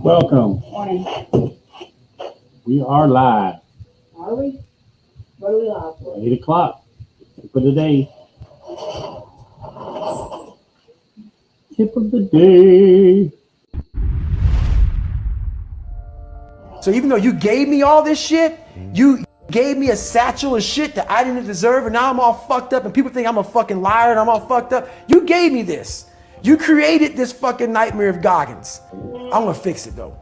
Welcome. Morning. We are live. Are we? What are we live for? 8 o'clock for the day. Tip of the day. So even though you gave me all this shit, you gave me a satchel of shit that I didn't deserve, and now I'm all fucked up, and people think I'm a fucking liar and I'm all fucked up. You gave me this. You created this fucking nightmare of Goggins. I'm gonna fix it though.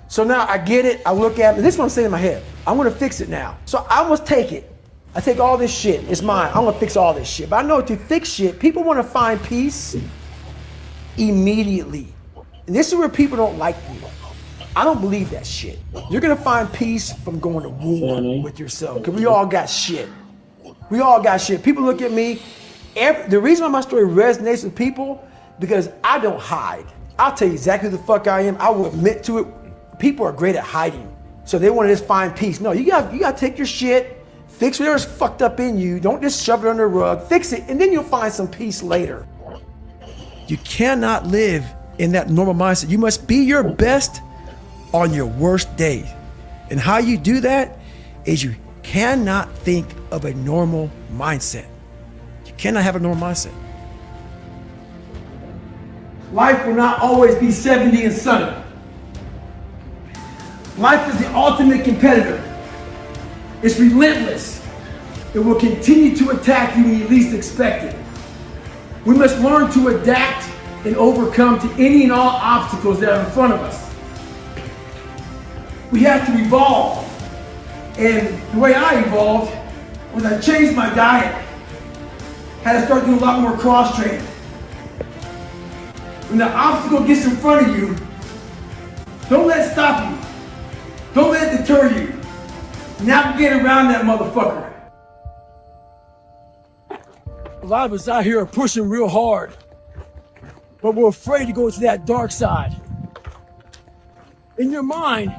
So now I get it, I look at it, this is what I'm saying in my head. I'm gonna fix it now. So I must take it. I take all this shit, it's mine. I'm gonna fix all this shit. But I know to fix shit, people wanna find peace immediately. And this is where people don't like me. I don't believe that shit. You're gonna find peace from going to war with yourself, because we all got shit. We all got shit. People look at me. The reason why my story resonates with people, because I don't hide. I'll tell you exactly who the fuck I am. I will admit to it. People are great at hiding. So they want to just find peace. No, you got to take your shit, fix whatever's fucked up in you. Don't just shove it under the rug. Fix it, and then you'll find some peace later. You cannot live in that normal mindset. You must be your best on your worst day. And how you do that is you cannot think of a normal mindset. You cannot have a normal mindset. Life will not always be 70 and sunny. Life is the ultimate competitor. It's relentless. It will continue to attack you when you least expect it. We must learn to adapt and overcome to any and all obstacles that are in front of us. We have to evolve. And the way I evolved was I changed my diet. Had to start doing a lot more cross training. When the obstacle gets in front of you, don't let it stop you. Don't let it deter you. Navigate around that motherfucker. A lot of us out here are pushing real hard, but we're afraid to go to that dark side. In your mind,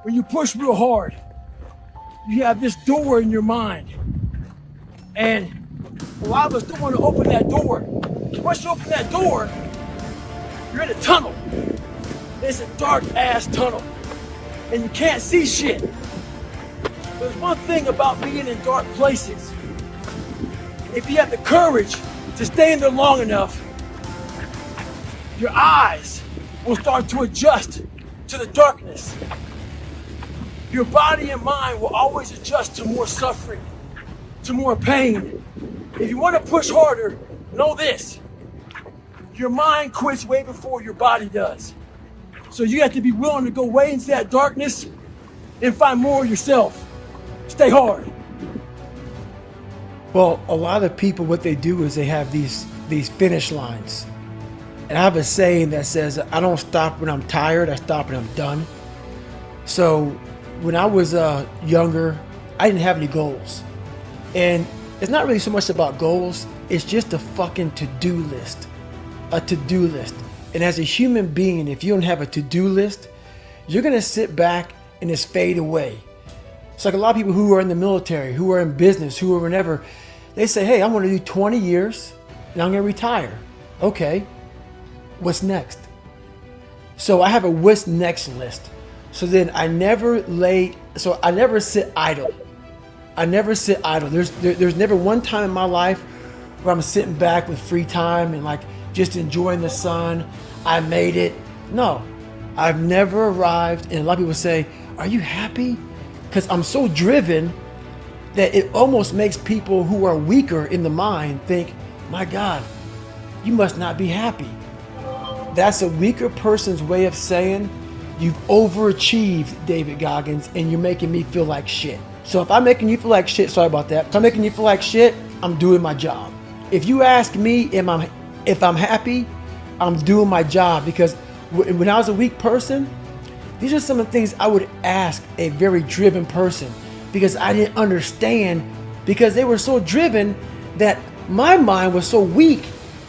when you push real hard, you have this door in your mind. And a lot of us don't want to open that door. Once you open that door, you're in a tunnel. It's a dark ass tunnel. And you can't see shit. There's one thing about being in dark places. If you have the courage to stay in there long enough, your eyes will start to adjust to the darkness. Your body and mind will always adjust to more suffering, to more pain. If you want to push harder, know this. Your mind quits way before your body does. So you have to be willing to go way into that darkness and find more of yourself. Stay hard. Well, a lot of people, what they do is they have these finish lines. And I have a saying that says, I don't stop when I'm tired, I stop when I'm done. So when I was younger, I didn't have any goals. And it's not really so much about goals, it's just a fucking to-do list. A to-do list. And as a human being, if you don't have a to-do list, you're gonna sit back and just fade away. It's like a lot of people who are in the military, who are in business, who are whatever, they say, hey, I'm gonna do 20 years and I'm gonna retire. Okay, what's next? So I have a what's next list. So then I never sit idle. I never sit idle. There's never one time in my life where I'm sitting back with free time and like just enjoying the sun. I made it. No, I've never arrived. And a lot of people say, are you happy? Because I'm so driven that it almost makes people who are weaker in the mind think, my God, you must not be happy. That's a weaker person's way of saying, you've overachieved, David Goggins, and you're making me feel like shit. So if I'm making you feel like shit, sorry about that. If I'm making you feel like shit, I'm doing my job. If you ask me if I'm happy, I'm doing my job, because when I was a weak person, these are some of the things I would ask a very driven person, because I didn't understand, because they were so driven that my mind was so weak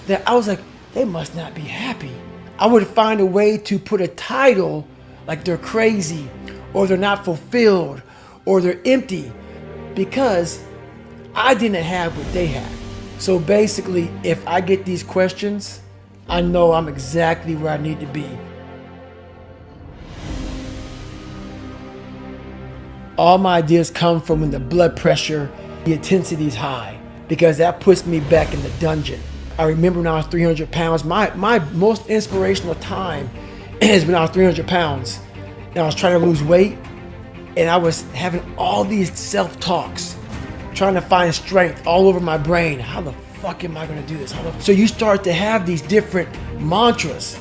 that I was like, they must not be happy. I would find a way to put a title like they're crazy, or they're not fulfilled, or they're empty, because I didn't have what they had. So basically, if I get these questions, I know I'm exactly where I need to be. all my ideas come from when the blood pressure, the intensity is high, because that puts me back in the dungeon. I remember when I was 300 pounds, my most inspirational time is when I was 300 pounds and I was trying to lose weight, and I was having all these self-talks, trying to find strength all over my brain. How the fuck am I gonna do this? So you start to have these different mantras,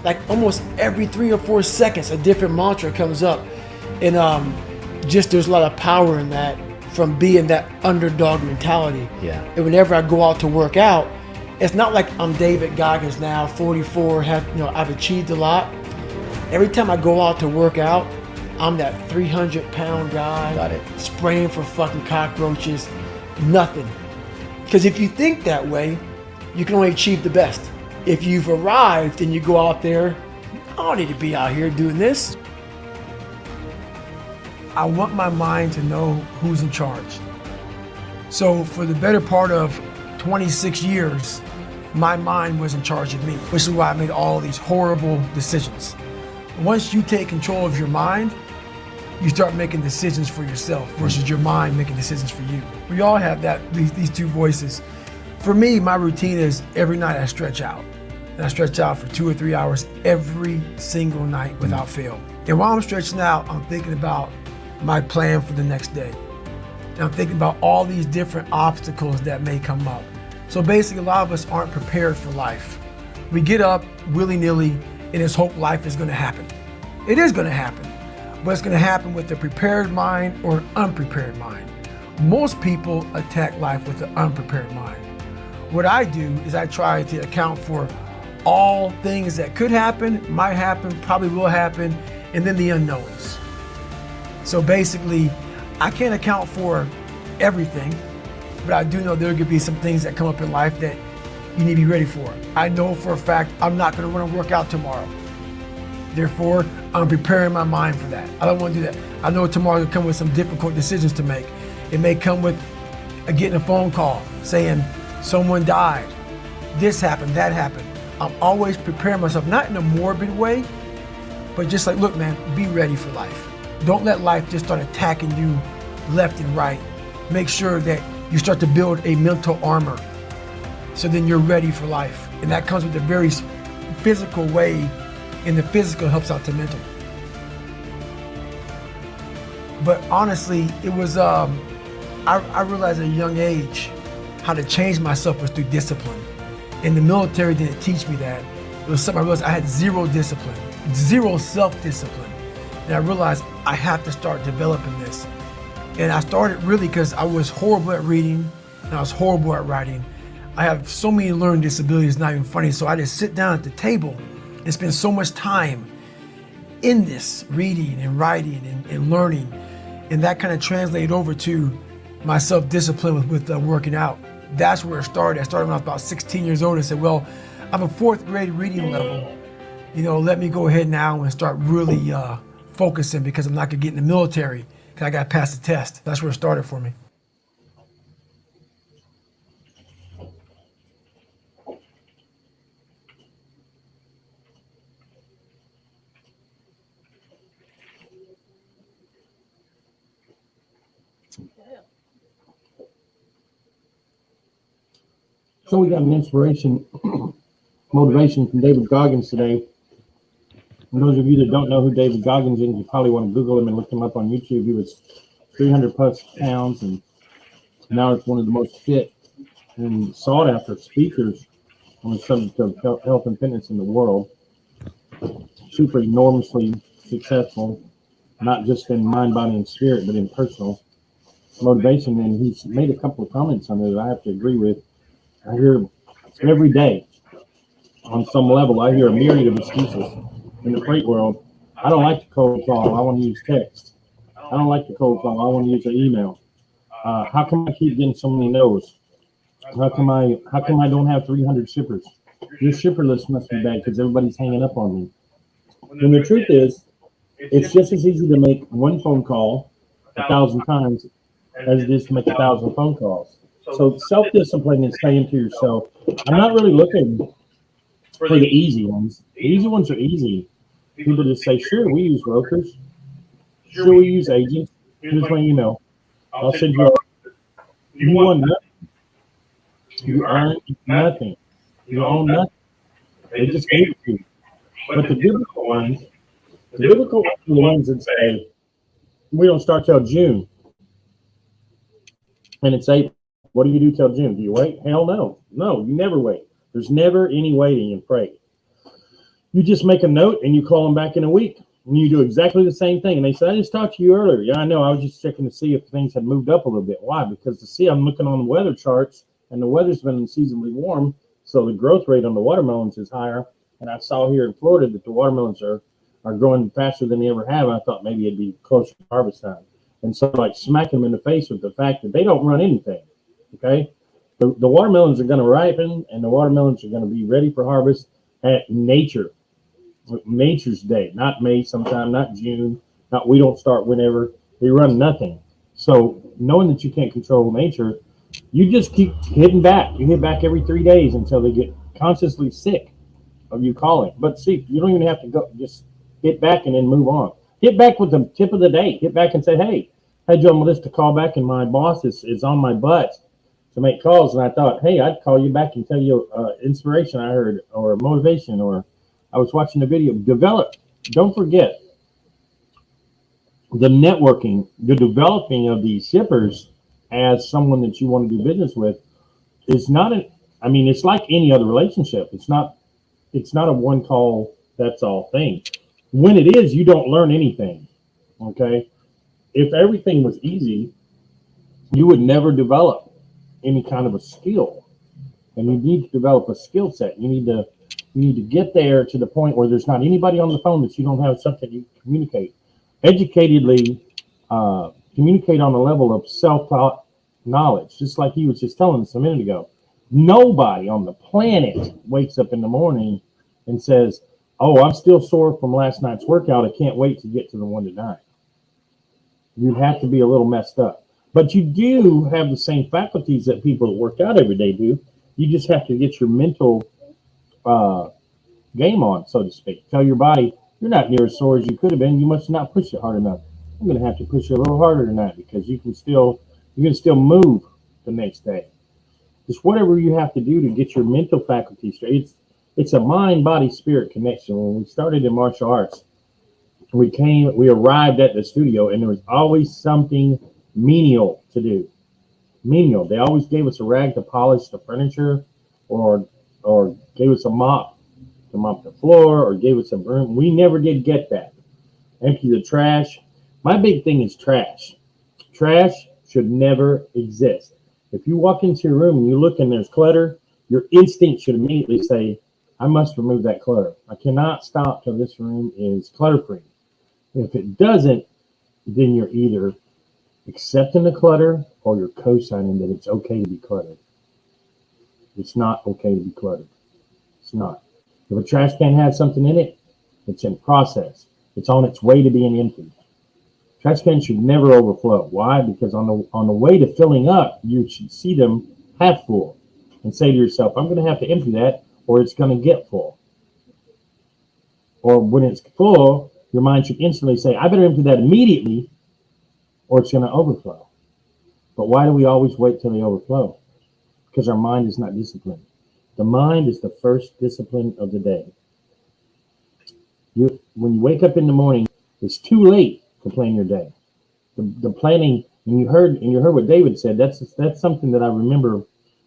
like almost every 3 or 4 seconds, a different mantra comes up. And just there's a lot of power in that, from being that underdog mentality. Yeah. And whenever I go out to work out, it's not like I'm David Goggins now, 44, I've achieved a lot. Every time I go out to work out, I'm that 300-pound guy. Got it. Spraying for fucking cockroaches, nothing. Because if you think that way, you can only achieve the best. If you've arrived and you go out there, I don't need to be out here doing this. I want my mind to know who's in charge. So for the better part of 26 years, my mind was in charge of me, which is why I made all these horrible decisions. Once you take control of your mind, you start making decisions for yourself versus your mind making decisions for you. We all have these two voices. For me, my routine is every night I stretch out. And I stretch out for 2 or 3 hours every single night without fail. And while I'm stretching out, I'm thinking about my plan for the next day. And I'm thinking about all these different obstacles that may come up. So basically, a lot of us aren't prepared for life. We get up willy-nilly and just hope life is gonna happen. It is gonna happen, but it's gonna happen with a prepared mind or an unprepared mind. Most people attack life with an unprepared mind. What I do is I try to account for all things that could happen, might happen, probably will happen, and then the unknowns. So basically, I can't account for everything, but I do know there could be some things that come up in life that you need to be ready for. I know for a fact I'm not gonna run a workout tomorrow. Therefore, I'm preparing my mind for that. I don't wanna do that. I know tomorrow will come with some difficult decisions to make. It may come with getting a phone call saying someone died, this happened, that happened. I'm always preparing myself, not in a morbid way, but just like, look man, be ready for life. Don't let life just start attacking you left and right. Make sure that you start to build a mental armor so then you're ready for life. And that comes with a very physical way, and the physical helps out the mental. But honestly, it was, I realized at a young age how to change myself was through discipline. And the military didn't teach me that. It was something I realized I had zero discipline, zero self-discipline. And I realized I have to start developing this. And I started really because I was horrible at reading and I was horrible at writing. I have so many learning disabilities, it's not even funny. So I just sit down at the table and spend so much time in this, reading and writing and learning. And that kind of translated over to my self-discipline with working out. That's where it started. I started when I was about 16 years old and said, well, I'm a 4th grade reading level. Let me go ahead now and start really focusing, because I'm not gonna get in the military because I gotta pass the test. That's where it started for me. So we got an inspiration, motivation from David Goggins today. And those of you that don't know who David Goggins is, you probably want to Google him and look him up on YouTube. He was 300 plus pounds, and now it's one of the most fit and sought after speakers on the subject of health and fitness in the world. Super enormously successful, not just in mind, body, and spirit, but in personal motivation. And he's made a couple of comments on it that I have to agree with. I hear every day on some level, I hear a myriad of excuses in the freight world. I don't like the cold call. I want to use text. I don't like the cold call. I want to use an email. How come I keep getting so many no's? How come I don't have 300 shippers? Your shipper list must be bad because everybody's hanging up on me. And the truth is, it's just as easy to make one phone call 1,000 times as it is to make 1,000 phone calls. So self-discipline is saying to yourself, I'm not really looking for the easy ones. The easy ones are easy. People just say, sure, we use brokers. Sure, we use agents. Here's my email. I'll send you. You won nothing. You earned nothing. You own nothing. They just gave it to you. But the biblical ones are the ones that say we don't start till June, and it's April. What do you do till June? Do you wait? Hell no. No, you never wait. There's never any waiting in prayer. You just make a note and you call them back in a week. And you do exactly the same thing. And they said, I just talked to you earlier. Yeah, I know. I was just checking to see if things had moved up a little bit. Why? Because I'm looking on the weather charts, and the weather's been unseasonably warm. So the growth rate on the watermelons is higher. And I saw here in Florida that the watermelons are growing faster than they ever have. I thought maybe it'd be closer to harvest time. And so like smacking them in the face with the fact that they don't run anything. Okay. The watermelons are going to ripen, and the watermelons are going to be ready for harvest at nature's day, not May sometime, not June, we don't start whenever. They run nothing. So knowing that you can't control nature, you just keep hitting back. You hit back every 3 days until they get consciously sick of you calling. But see, you don't even have to go, just hit back and then move on. Hit back with the tip of the day. Hit back and say, hey, I had you on my list to call back, and my boss is on my butt to make calls. And I thought, hey, I'd call you back and tell you inspiration I heard, or motivation, or I was watching a video. Develop. Don't forget the networking, the developing of these shippers as someone that you want to do business with is not it's like any other relationship. It's not a one call, that's all thing. When it is, you don't learn anything. Okay. If everything was easy, you would never develop any kind of a skill. And you need to develop a skill set. You need to get there to the point where there's not anybody on the phone that you don't have something you communicate. Educatedly communicate on the level of self-taught knowledge, just like he was just telling us a minute ago. Nobody on the planet wakes up in the morning and says, oh, I'm still sore from last night's workout. I can't wait to get to the 1 to 9. You'd have to be a little messed up. But you do have the same faculties that people that work out every day do. You just have to get your mental game on, so to speak. Tell your body, you're not near as sore as you could have been. You must not push it hard enough. I'm going to have to push it a little harder tonight, because you can still move the next day. Just whatever you have to do to get your mental faculty straight. It's a mind, body, spirit connection. When we started in martial arts, we arrived at the studio, and there was always something menial to do. Menial. They always gave us a rag to polish the furniture, or gave us a mop to mop the floor, or gave us a broom. We never did get that. Empty the trash. My big thing is trash. Trash should never exist. If you walk into your room and you look and there's clutter, your instinct should immediately say, I must remove that clutter. I cannot stop till this room is clutter-free. If it doesn't, then you're either accepting the clutter or you're co-signing that it's okay to be cluttered. It's not okay to be cluttered. It's not. If a trash can has something in it, it's in process. It's on its way to being emptied. Trash cans should never overflow. Why? Because on the way to filling up, you should see them half full and say to yourself, I'm going to have to empty that, or it's going to get full. Or when it's full, your mind should instantly say, I better empty that immediately, or it's going to overflow. But why do we always wait till they overflow? Because our mind is not disciplined. The mind is the first discipline of the day. When you wake up in the morning, it's too late to plan your day. The planning, and you heard what David said. That's something that I remember.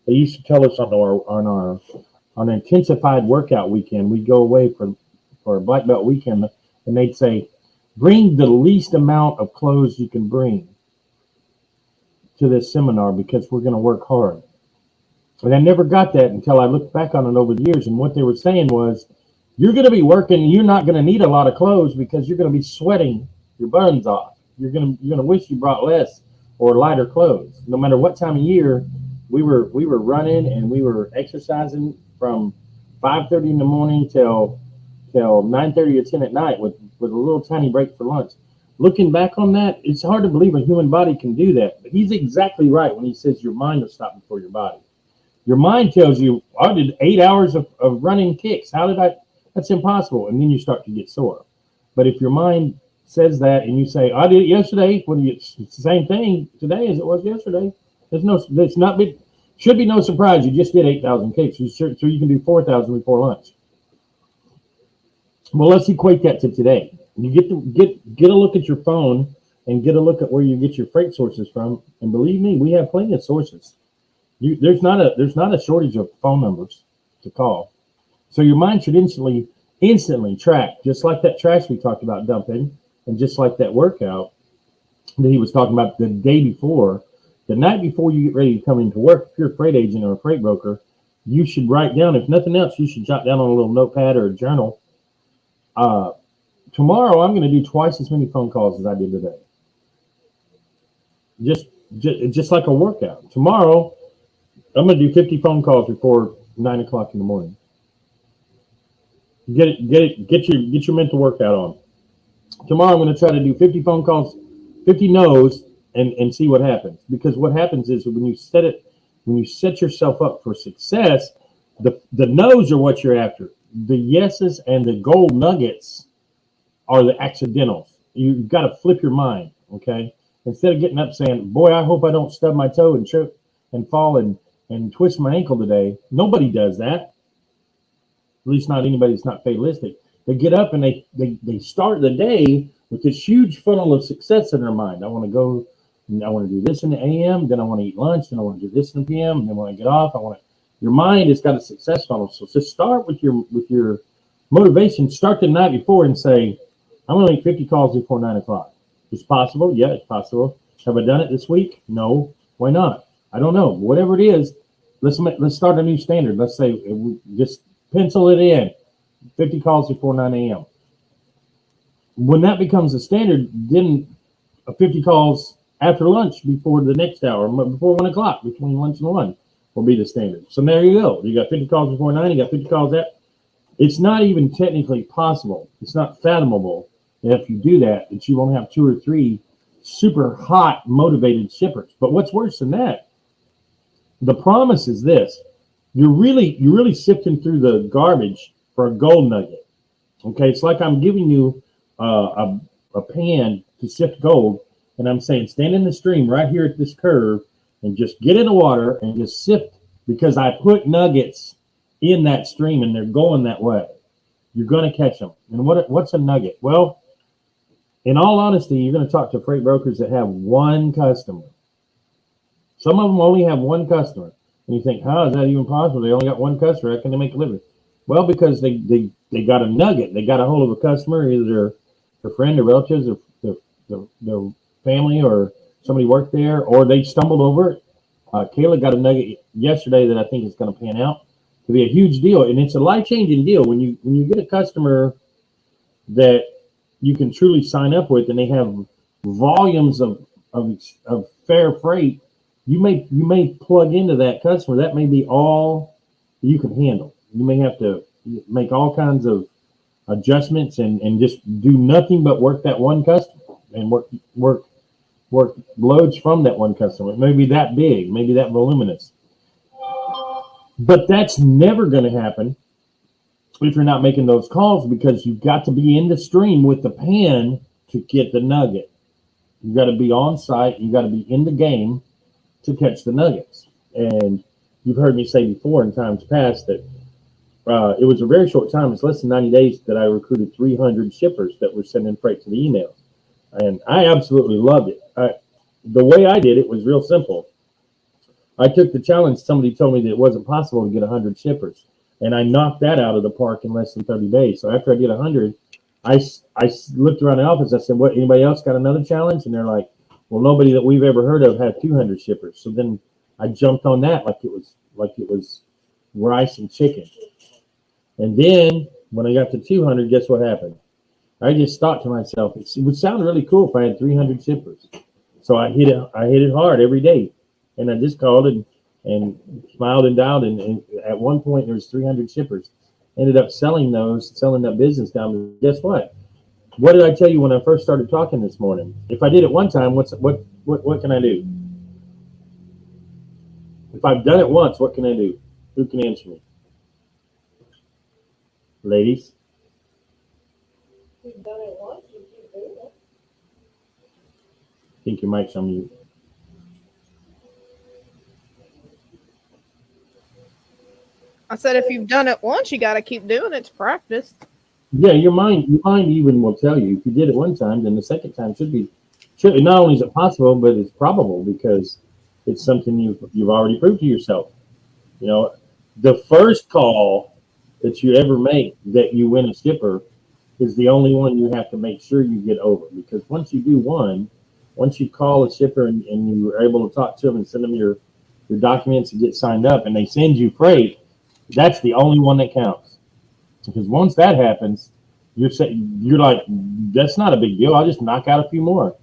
They used to tell us on an intensified workout weekend. We'd go away for a black belt weekend, and they'd say, bring the least amount of clothes you can bring to this seminar, because we're going to work hard. And I never got that until I looked back on it over the years. And what they were saying was, you're going to be working, and you're not going to need a lot of clothes, because you're going to be sweating your buns off. You're going to wish you brought less or lighter clothes. No matter what time of year, we were running and we were exercising from 5:30 in the morning till 9:30 or 10 at night with a little tiny break for lunch. Looking back on that, it's hard to believe a human body can do that. But he's exactly right when he says your mind will stop before your body. Your mind tells you, I did 8 hours of running kicks. How did I? That's impossible. And then you start to get sore. But if your mind says that, and you say, "I did it yesterday," when it's the same thing today as it was yesterday. There's not been, should be no surprise. You just did 8,000 cakes, so you can do 4,000 before lunch. Well, let's equate that to today. You get a look at your phone and get a look at where you get your freight sources from. And believe me, we have plenty of sources. There's not a shortage of phone numbers to call. So your mind should instantly track, just like that trash we talked about dumping, and just like that workout that he was talking about the day before, the night before you get ready to come into work. If you're a freight agent or a freight broker, you should write down, if nothing else, you should jot down on a little notepad or a journal. Tomorrow I'm going to do twice as many phone calls as I did today. Just like a workout. Tomorrow I'm going to do 50 phone calls before 9 o'clock in the morning. Get your mental workout on. Tomorrow I'm going to try to do 50 phone calls, 50 no's, and see what happens. Because what happens is when you set yourself up for success, the no's are what you're after. The yeses and the gold nuggets are the accidentals. You've got to flip your mind, okay? Instead of getting up saying, "Boy, I hope I don't stub my toe and trip and fall and twist my ankle today." Nobody does that. At least not anybody that's not fatalistic. They get up and they start the day with this huge funnel of success in their mind. I want to go, and I want to do this in the AM, then I want to eat lunch, then I want to do this in the PM, and then when I get off, your mind has got a success funnel. So just start with your motivation. Start the night before and say, "I'm going to make 50 calls before 9 o'clock. It's possible. Yeah, it's possible. Have I done it this week? No. Why not? I don't know. Whatever it is, let's start a new standard. Let's say just pencil it in. 50 calls before 9 a.m. When that becomes a standard, then 50 calls after lunch before the next hour, before 1 o'clock, between lunch and 1 will be the standard. So there you go. You got 50 calls before 9, you got 50 calls after. It's not even technically possible. It's not fathomable that if you do that you won't have 2 or 3 super hot, motivated shippers. But what's worse than that, the promise is this. You're really sifting through the garbage for a gold nugget. Okay, it's like I'm giving you a pan to sift gold, and I'm saying stand in the stream right here at this curve and just get in the water and just sift, because I put nuggets in that stream and they're going that way. You're going to catch them. And what's a nugget? Well, in all honesty, you're going to talk to freight brokers that have one customer. Some of them only have one customer. And you think, how is that even possible? They only got one customer. How can they make a living? Well, because they got a nugget. They got a hold of a customer, either their friend or relatives or their family or somebody worked there, or they stumbled over it. Kayla got a nugget yesterday that I think is going to pan out to be a huge deal. And it's a life-changing deal when you get a customer that you can truly sign up with and they have volumes of fair freight. You may plug into that customer. That may be all you can handle. You may have to make all kinds of adjustments and just do nothing but work that one customer and work loads from that one customer. It may be that big, maybe that voluminous. But that's never going to happen if you're not making those calls, because you've got to be in the stream with the pan to get the nugget. You've got to be on site. You've got to be in the game to catch the nuggets. And you've heard me say before in times past that it was a very short time. It's less than 90 days that I recruited 300 shippers that were sending freight to the email. And I absolutely loved it. The way I did it was real simple. I took the challenge. Somebody told me that it wasn't possible to get 100 shippers. And I knocked that out of the park in less than 30 days. So after I did 100, I looked around the office. I said, "What? Anybody else got another challenge?" And they're like, "Well, nobody that we've ever heard of had 200 shippers." So then I jumped on that like it was rice and chicken. And then when I got to 200, guess what happened? I just thought to myself, it would sound really cool if I had 300 shippers. So I hit it hard every day, and I just called and smiled and dialed. And at one point there was 300 shippers. Ended up selling that business down. Guess what? What did I tell you when I first started talking this morning? If I did it one time, what can I do? If I've done it once, what can I do? Who can answer me? Ladies? You've done it once, you keep doing it. think your mic's on mute. I said if you've done it once, you got to keep doing it to practice. Yeah, your mind even will tell you if you did it one time, then the second time should not only is it possible, but it's probable because it's something you've already proved to yourself. You know, the first call that you ever make that you win a skipper is the only one you have to make sure you get over, because once you do one, once you call a shipper and you are able to talk to them and send them your documents and get signed up and they send you freight, that's the only one that counts. Because once that happens, you're like, that's not a big deal. I'll just knock out a few more.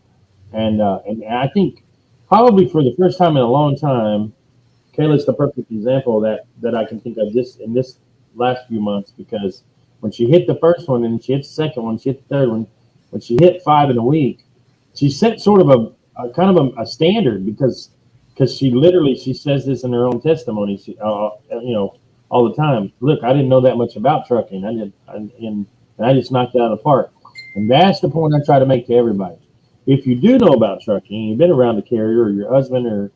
And I think probably for the first time in a long time, Kayla's the perfect example that I can think of just in this last few months, because when she hit the first one and she hit the second one, she hit the third one, when she hit 5 in a week, she set sort of a kind of a standard because she says this in her own testimony. She, all the time. Look, I didn't know that much about trucking. And I just knocked it out of the park. And that's the point I try to make to everybody. If you do know about trucking, you've been around the carrier, or your husband or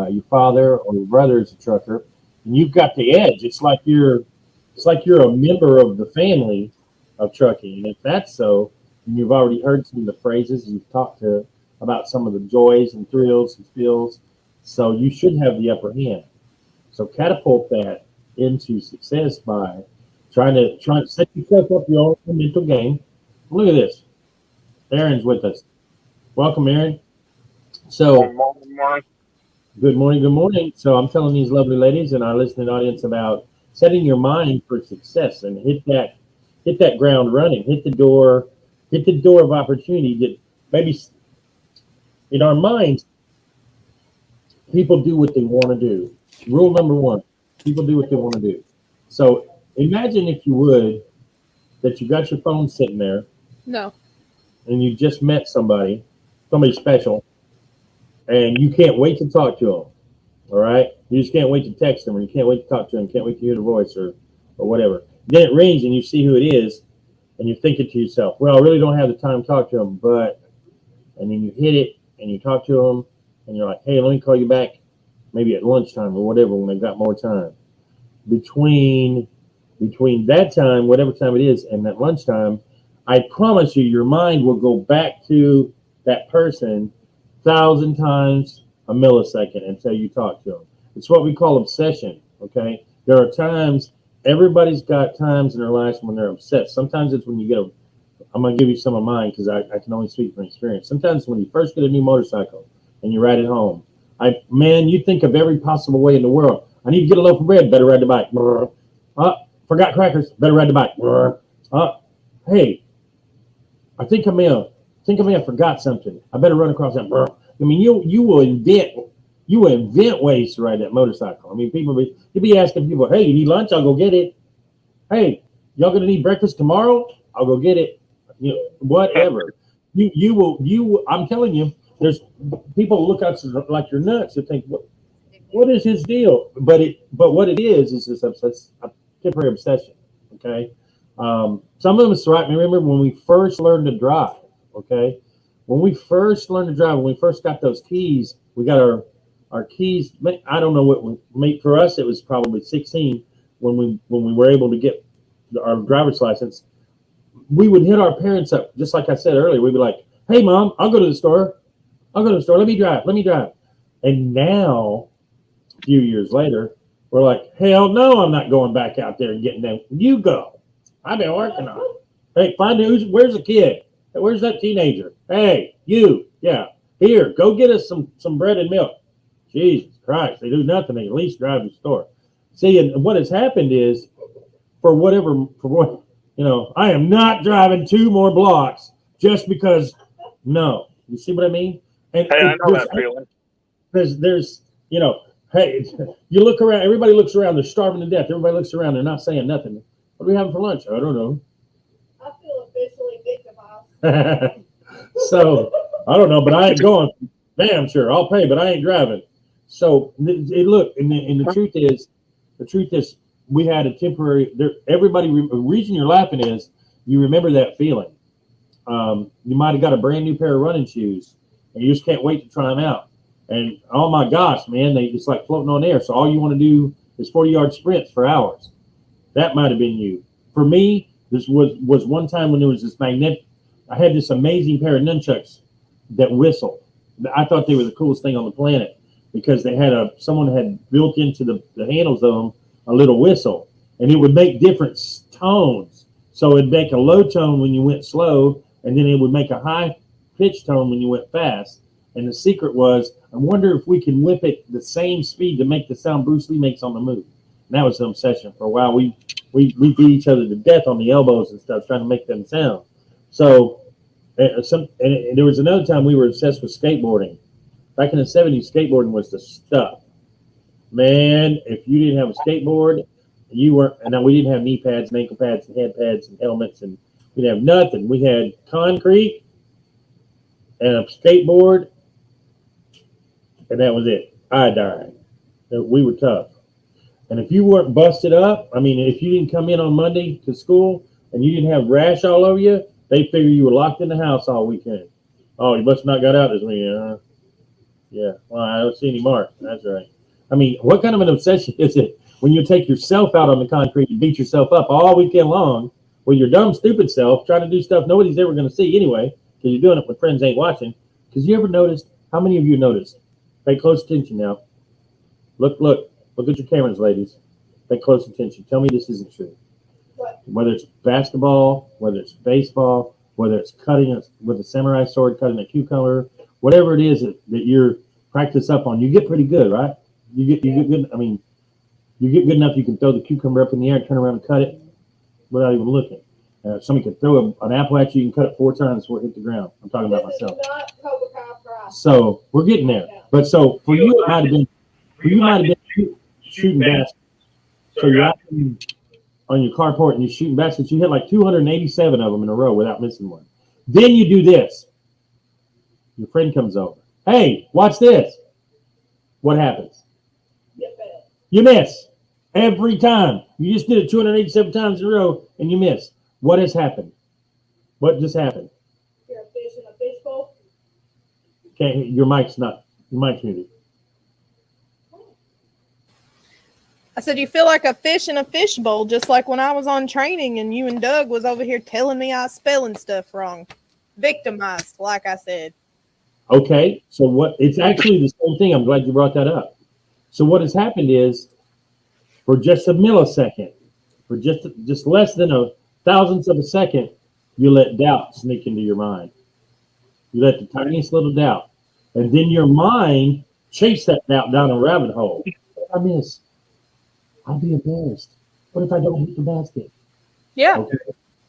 your father or your brother is a trucker, and you've got the edge. It's like you're a member of the family of trucking. And if that's so, and you've already heard some of the phrases, you've talked about some of the joys and thrills and feels, so you should have the upper hand. So catapult that into success by trying to set yourself up your own mental game. Look at this. Aaron's with us. Welcome, Aaron. So good morning. So I'm telling these lovely ladies and our listening audience about setting your mind for success and hit that ground running, hit the door of opportunity. That maybe in our minds, people do what they want to do. Rule number 1, people do what they want to do. So imagine, if you would, that you got your phone sitting there. No. And you just met somebody special, and you can't wait to talk to them. All right? You just can't wait to text them, or you can't wait to talk to them, can't wait to hear the voice or whatever. Then it rings and you see who it is, and you're thinking to yourself, well, I really don't have the time to talk to them, but, and then you hit it and you talk to them and you're like, hey, let me call you back maybe at lunchtime or whatever when they've got more time. Between that time, whatever time it is, and that lunchtime, I promise you, your mind will go back to that person 1,000 times a millisecond until you talk to them. It's what we call obsession, okay? There are times, everybody's got times in their lives when they're obsessed. Sometimes it's when you get I'm going to give you some of mine because I can only speak from experience. Sometimes when you first get a new motorcycle and you ride it home, you think of every possible way in the world. I need to get a loaf of bread, better ride the bike. Forgot crackers, better ride the bike. Hey, I think I may have forgot something. I better run across that. I mean, you will invent ways to ride that motorcycle. I mean, you'll be asking people, hey, you need lunch? I'll go get it. Hey, y'all gonna need breakfast tomorrow? I'll go get it. Whatever. You will. I'm telling you, there's people look at you like you're nuts. They think, what is his deal? But what it is this a temporary obsession. Okay. Some of us, right? Remember when we first learned to drive, okay? When we first learned to drive, when we first got those keys, we got our keys. I don't know what for us, it was probably 16 when we were able to get our driver's license. We would hit our parents up, just like I said earlier. We'd be like, hey, Mom, I'll go to the store. Let me drive. And now, a few years later, we're like, hell no, I'm not going back out there and getting them. You go. I've been working on it. Hey, where's the kid? Where's that teenager? Hey, you. Yeah. Here, go get us some bread and milk. Jesus Christ. They do nothing. They at least drive to the store. See, and what has happened is, I am not driving 2 more blocks just because, no. You see what I mean? And hey, I know that feeling. There's hey, you look around, everybody looks around, they're starving to death. Everybody looks around, they're not saying nothing. What are we having for lunch? I don't know. I feel officially victimized. So, I don't know, but I ain't going. Damn sure, I'll pay, but I ain't driving. So, look, and the truth is, we had a temporary, the reason you're laughing is you remember that feeling. You might have got a brand new pair of running shoes and you just can't wait to try them out. And oh my gosh, man, they just like floating on air. So all you want to do is 40-yard sprints for hours. That might have been you. For me, this was one time when there was this magnetic. I had this amazing pair of nunchucks that whistled. I thought they were the coolest thing on the planet because they had someone had built into the handles of them a little whistle, and it would make different tones. So it'd make a low tone when you went slow, and then it would make a high pitch tone when you went fast. And the secret was, I wonder if we can whip it the same speed to make the sound Bruce Lee makes on the move. And that was the obsession for a while. We beat each other to death on the elbows and stuff, trying to make them sound. So, and there was another time we were obsessed with skateboarding. Back in the 70s, skateboarding was the stuff. Man, if you didn't have a skateboard, you weren't. And we didn't have knee pads and ankle pads and head pads and helmets, and we didn't have nothing. We had concrete and a skateboard, and that was it. I died. We were tough. And if you weren't busted up, I mean, if you didn't come in on Monday to school and you didn't have rash all over you, they figure you were locked in the house all weekend. Oh, you must have not got out this weekend, huh? Yeah. Well, I don't see any marks. That's right. I mean, what kind of an obsession is it when you take yourself out on the concrete and beat yourself up all weekend long with your dumb, stupid self trying to do stuff nobody's ever going to see anyway because you're doing it when friends ain't watching? Because you ever noticed, how many of you noticed? Pay close attention now. Look at your cameras, ladies. Pay close attention. Tell me this isn't true. What? Whether it's basketball, whether it's baseball, whether it's cutting with a samurai sword, cutting a cucumber, whatever it is that you're practice up on, you get pretty good, right? You get good. I mean, you get good enough you can throw the cucumber up in the air and turn around and cut it without even looking. Somebody can throw an apple at you, you can cut it 4 times before it hit the ground. I'm talking about myself. This is not Cobra Kai fry. So we're getting there. But so for you, it might have been shooting baskets. So you're out on your carport and you're shooting baskets. You hit like 287 of them in a row without missing one. Then you do this. Your friend comes over. Hey, watch this. What happens? You miss every time. You just did it 287 times in a row and you miss. What has happened? What just happened? You're a fish in a fishbowl. Okay, your mic's muted. I said, you feel like a fish in a fishbowl, just like when I was on training and you and Doug was over here telling me I was spelling stuff wrong. Victimized, like I said. Okay, so it's actually the same thing. I'm glad you brought that up. So what has happened is, for just a millisecond, for just less than a thousandth of a second, you let doubt sneak into your mind. You let the tiniest little doubt. And then your mind chase that doubt down a rabbit hole. What if I miss? I'll be embarrassed. What if I don't hit the basket? Yeah. Okay.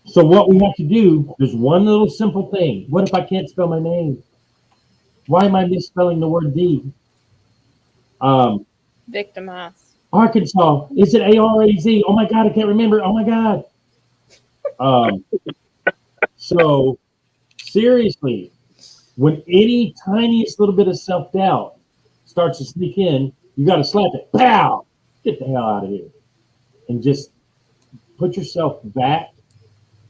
So what we have to do, there's one little simple thing. What if I can't spell my name? Why am I misspelling the word D? Victimized. Arkansas. Is it A-R-A-Z? Oh my God, I can't remember. Oh my God. So seriously, when any tiniest little bit of self-doubt starts to sneak in, you got to slap it. Pow! Get the hell out of here. And just put yourself back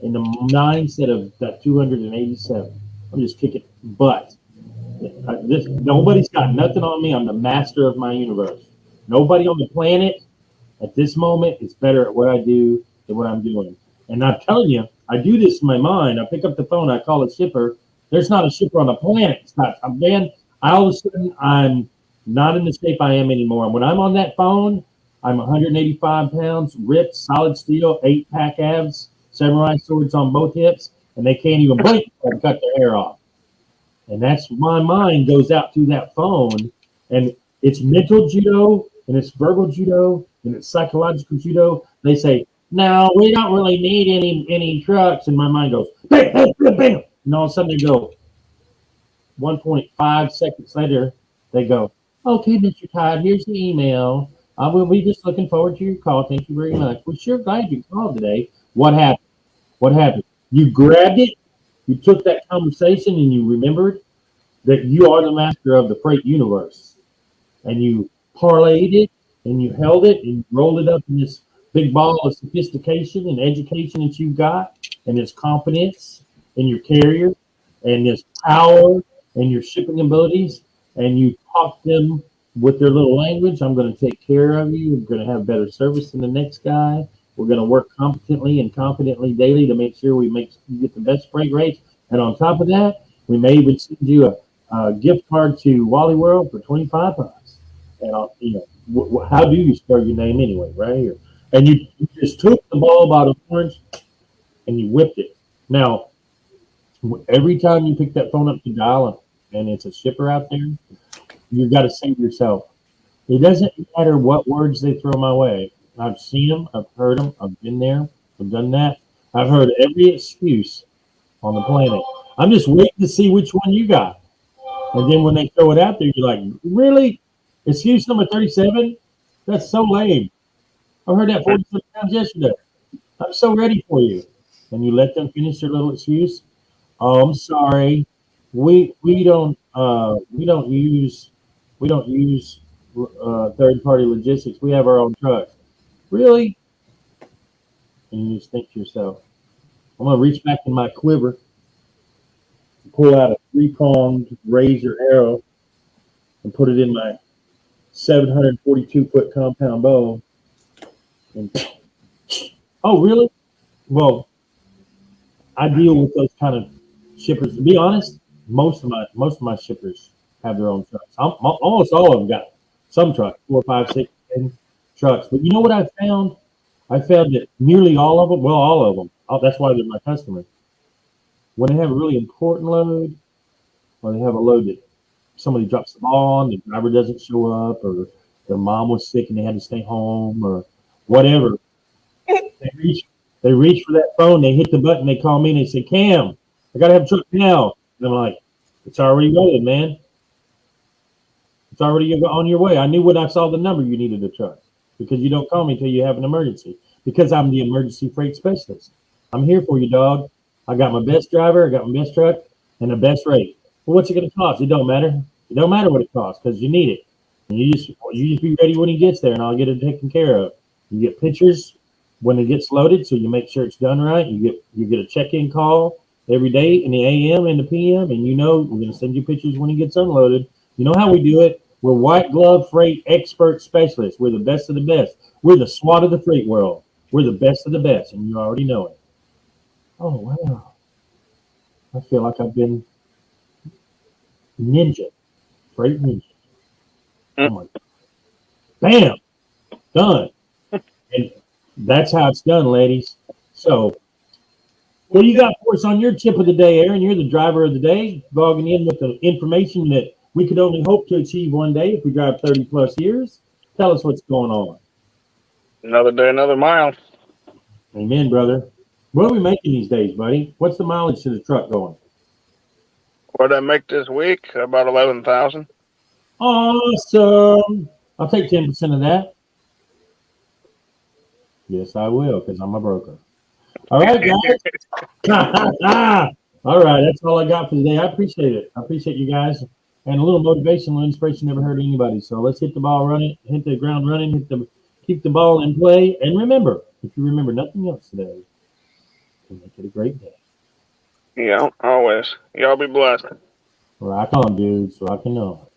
in the mindset of that 287. I'm just kicking butt. Nobody's got nothing on me. I'm the master of my universe. Nobody on the planet at this moment is better at what I do than what I'm doing. And I'm telling you, I do this in my mind. I pick up the phone, I call a shipper. There's not a shipper on the planet. It's not, man, all of a sudden I'm not in the shape I am anymore. And when I'm on that phone, I'm 185 pounds, ripped, solid steel, 8-pack abs, samurai swords on both hips, and they can't even blink or cut their hair off. And that's my mind goes out through that phone, and it's mental judo, and it's verbal judo, and it's psychological judo. They say, no, we don't really need any trucks. And my mind goes, bam, bam, bam, bam. And all of a sudden they go, 1.5 seconds later, they go, okay, Mr. Todd, here's the email. We'll be just looking forward to your call. Thank you very much. We're sure glad you called today. What happened? What happened? You grabbed it. You took that conversation and you remembered that you are the master of the freight universe. And you parlayed it and you held it and you rolled it up in this big ball of sophistication and education that you've got, and this confidence in your carrier and this power and your shipping abilities, and you talk them with their little language, I'm going to take care of you. We're going to have better service than the next guy. We're going to work competently and confidently daily to make sure we get the best freight rates. And on top of that, we may even send you a gift card to Wally World for $25. And how do you spell your name anyway, right here? And you just took the ball by the horns and you whipped it. Now, every time you pick that phone up to dial and it's a shipper out there, you got to say to yourself, it doesn't matter what words they throw my way. I've seen them, I've heard them, I've been there, I've done that. I've heard every excuse on the planet. I'm just waiting to see which one you got. And then when they throw it out there, you're like, really? Excuse number 37? That's so lame. I heard that 47 times yesterday. I'm so ready for you. And you let them finish their little excuse. Oh, I'm sorry. We don't use third party logistics. We have our own trucks. Really? And you just think to yourself, I'm gonna reach back in my quiver, pull out a 3-pronged razor arrow, and put it in my 742-foot compound bow. And oh, really? Well, I deal with those kind of shippers. To be honest, most of my shippers have their own trucks. Almost all of them got some trucks, 4, 5, 6, 10 trucks. But you know what I found? I found that nearly all of them, well, all of them, that's why they're my customers. When they have a really important load, or they have a load that somebody drops the ball on, the driver doesn't show up, or their mom was sick and they had to stay home, or whatever, they reach for that phone, they hit the button, they call me and they say, Cam, I gotta have a truck now. And I'm like, it's already rolling, man. It's already on your way. I knew when I saw the number you needed a truck, because you don't call me until you have an emergency, because I'm the emergency freight specialist. I'm here for you, dog. I got my best driver, I got my best truck, and the best rate. Well, what's it going to cost? It don't matter. It don't matter what it costs, because you need it. And you just be ready when he gets there, and I'll get it taken care of. You get pictures when it gets loaded, so you make sure it's done right. You get a check-in call every day in the AM and the PM, and we're going to send you pictures when he gets unloaded. You know how we do it. We're white glove freight expert specialists. We're the best of the best. We're the SWAT of the freight world. We're the best of the best, and you already know it. Oh, wow. I feel like I've been freight ninja. Oh my God. Bam! Done. And that's how it's done, ladies. So, what do you got for us on your tip of the day, Aaron? You're the driver of the day, logging in with the information that we could only hope to achieve one day if we drive 30 plus years. Tell us what's going on. Another day, another mile. Amen, brother. What are we making these days, buddy? What's the mileage to the truck going? What did I make this week? About 11,000. Awesome. I'll take 10% of that. Yes, I will, because I'm a broker. All right, guys. All right, that's all I got for today. I appreciate it. I appreciate you guys. And a little motivation, a little inspiration never hurt anybody. So let's hit the ball running, hit the ground running, keep the ball in play. And remember, if you remember nothing else today, make it a great day. Yeah, always. Y'all be blessed. Rock on, dudes. Rock and on.